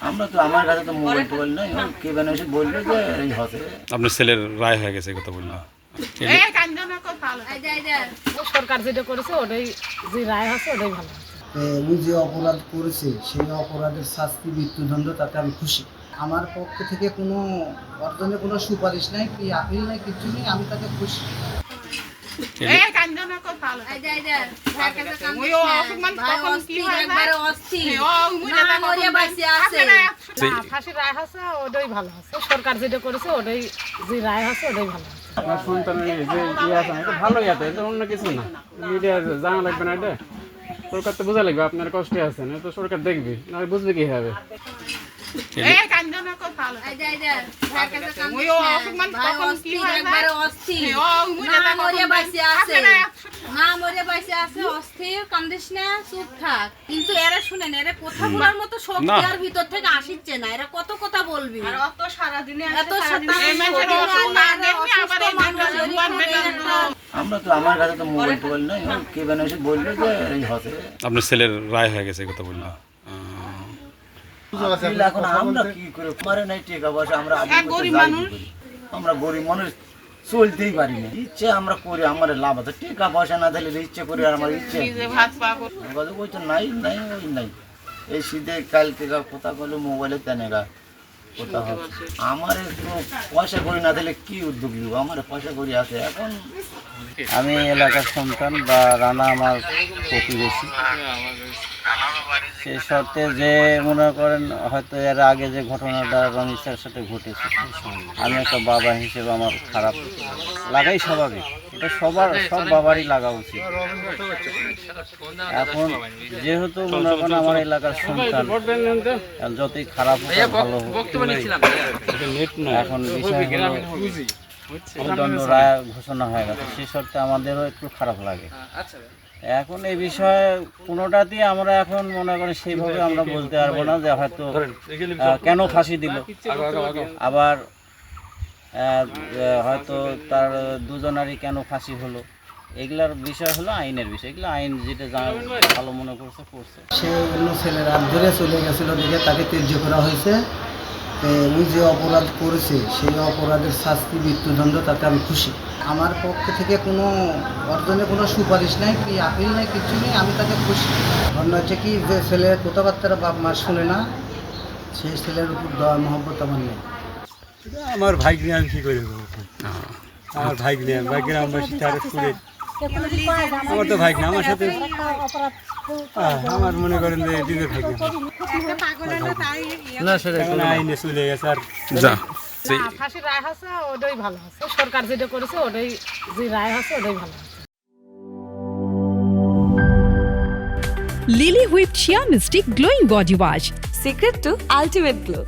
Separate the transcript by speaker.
Speaker 1: আমরা তো আমার কাছে তো মোবাইল টোবাইল নাই, কে বেন এসে বললো যে এই হতে
Speaker 2: আপনার ছেলের রায় হয়ে গেছে কথা বললো।
Speaker 3: সরকার যেটা করেছে ওটাই, যে রায় আছে ওটাই ভালো।
Speaker 4: উনি যে অপরাধ করেছে সেই অপরাধের শাস্তি মৃত্যুদণ্ড, তাতে আমি খুশি। আমার পক্ষ থেকে কোনো অর্জনে কোনো সুপারিশ নাই, কি আপিল নাই, কিছু নেই, আমি তাকে খুশি।
Speaker 3: ফাঁসির রায় আছে ওটাই ভালো আছে, সরকার যেটা করেছে ওটাই, যে রায় আছে ওটাই ভালো।
Speaker 5: আপনার সন্তানের যে ইয়ে আছে এটা ভালোই আছে, এটা অন্য কিছু না। মিডিয়া জানা লাগবে না, এটা সরকার তো বোঝা লাগবে আপনার কষ্টে আছেন, এটা সরকার দেখবে না, বুঝবে কি হবে।
Speaker 6: কিন্তু এরা শুনেন, এরা কথা বলার মতো শক্তি আর ভিতর থেকে আসিচ্ছে না। এরা কত কথা বলবি,
Speaker 1: আমরা তো আমার কাছে তো মোবাইল টোবাইল নাই, কে বেন এসে বললো যে এই হতে।
Speaker 2: আপনার ছেলের রায় হয়ে গেছে কথা বললো।
Speaker 1: এখন আমরা কি করে মারে নাই টাকা পয়সা, আমরা আমরা গরিব মানুষ চলতেই পারি না, ইচ্ছে আমরা করি, আমার লাভ আছে, টাকা পয়সা না দিলে ইচ্ছে করি, আর আমার ইচ্ছে ওই তো নাই নাই ওই নাই। এই শীতে কালকে কোথা করলে মোবাইলে তেনেগা কোথা হবে, আমার তো পয়সা করি না দিলে কি উদ্যোগ নিব, আমার পয়সা করি আছে। এখন
Speaker 4: আমি এলাকার সন্তান বা রানা আমার প্রতিবেশী, সেই শর্তে যে মনে করেন হয়তো এর আগে যে ঘটনাটা রমেশের সাথে ঘটেছে, আমি একটা বাবা হিসেবে আমার খারাপ লাগাই স্বাভাবিক, এটা সব বাবারই লাগা উচিত। এখন যেহেতু মনে করেন আমার এলাকার সন্তান, যতই খারাপ হোক ভালো হোক, এখন বিষয় হলো দণ্ড রায় ঘোষণা হয়ে গেছে, সেই শর্তে আমাদেরও একটু খারাপ লাগে। এখন এই বিষয়ে কোনোটাতেই আমরা এখন মনে করি সেইভাবে আমরা বলতে পারবো না যে হয়তো কেন ফাঁসি দিল, আবার হয়তো তার দুজনারই কেন ফাঁসি হলো, এগুলার বিষয় হলো আইনের বিষয়, এগুলো আইন যেটা ভালো মনে করছে। সে অন্য ছেলেরা ধরে চলে গেছিলো দেখে তাকে ত্যায্য করা হয়েছে। উনি যে অপরাধ করেছে সেই অপরাধের শাস্তি মৃত্যুদণ্ড, তাতে আমি খুশি। আমার পক্ষ থেকে কোনো অর্জনে কোনো সুপারিশ নাই, কি আপিল নাই, কিছু নেই, আমি তাকে খুশি। ঘটনা হচ্ছে কি, যে ছেলের কথাবার্তারা বাপ মা শুনে না, সেই ছেলের উপর দয়া মহব্বত আমার নেই।
Speaker 7: আমার ভাইকে আমি কী করে দেবো? আমার ভাইকে আমার স্কুলে আমার তো ভাই না, আমার সাথে আমার মনে করেন যে দিনের ভাই না, সেটা আইনে চলে গেছে। আর
Speaker 3: ফাঁসির রায় আছে ওটাই ভালো আছে, সরকার যেটা করেছে ওটাই, যে রায় আছে ওটাই ভালো আছে।
Speaker 8: Lily Whipped Shea Mystic Glowing Body Wash.
Speaker 9: Secret to ultimate glow.